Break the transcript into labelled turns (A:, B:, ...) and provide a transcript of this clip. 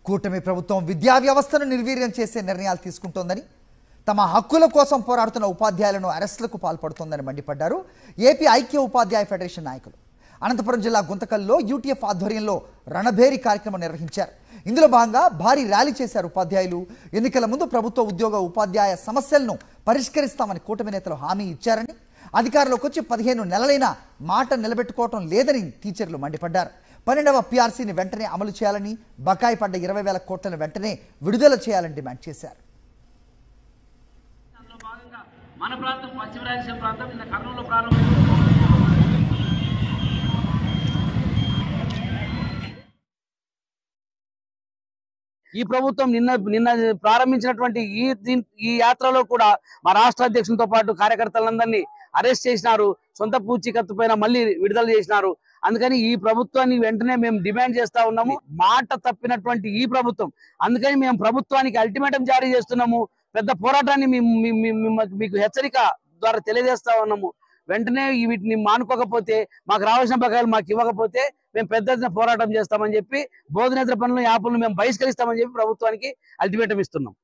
A: కూటమి ప్రభుత్వం విద్యా వ్యవస్థను నిర్వీర్యం చేసే నిర్ణయాలు తీసుకుంటోందని, తమ హక్కుల కోసం పోరాడుతున్న ఉపాధ్యాయులను అరెస్టులకు పాల్పడుతోందని మండిపడ్డారు ఏపీ ఐక్య ఉపాధ్యాయ ఫెడరేషన్ నాయకులు. అనంతపురం జిల్లా గుంతకల్లో యూటీఎఫ్ ఆధ్వర్యంలో రణభేరి కార్యక్రమం నిర్వహించారు. ఇందులో భాగంగా భారీ ర్యాలీ చేశారు ఉపాధ్యాయులు. ఎన్నికల ముందు ప్రభుత్వ ఉద్యోగ ఉపాధ్యాయ సమస్యలను పరిష్కరిస్తామని కూటమి నేతలు హామీ ఇచ్చారని, అధికారంలోకి వచ్చి 15 నెలలైనా మాట నిలబెట్టుకోవటం లేదని టీచర్లు మండిపడ్డారు. 12వ పీఆర్సీని వెంటనే అమలు చేయాలని, బకాయి పడ్డ 20,000 కోట్లను వెంటనే విడుదల చేయాలని డిమాండ్ చేశారు.
B: మన ప్రాంతం పశ్చిమ రాయలసీమ ప్రాంతం నిన్న కర్నూలులో ప్రారంభమైంది. ఈ ప్రభుత్వం నిన్న ప్రారంభించినటువంటి ఈ యాత్రలో కూడా మా రాష్ట్ర అధ్యక్షులతో పాటు కార్యకర్తలందరినీ అరెస్ట్ చేసినారు. సొంత పూచీకత్తు పైన మళ్ళీ విడుదల చేసినారు. అందుకని ఈ ప్రభుత్వాన్ని వెంటనే మేము డిమాండ్ చేస్తా ఉన్నాము. మాట తప్పినటువంటి ఈ ప్రభుత్వం, అందుకని మేము ప్రభుత్వానికి అల్టిమేటం జారీ చేస్తున్నాము. పెద్ద పోరాటాన్ని మీకు హెచ్చరిక ద్వారా తెలియజేస్తా ఉన్నాము. వెంటనే వీటిని మానుకోకపోతే, మాకు రావాల్సిన బకాయిలు మాకు ఇవ్వకపోతే మేము పెద్ద ఎత్తున పోరాటం చేస్తామని చెప్పి, బోధనేతర పనులు యాప్లను మేము బహిష్కరిస్తామని చెప్పి ప్రభుత్వానికి అల్టిమేటం ఇస్తున్నాం.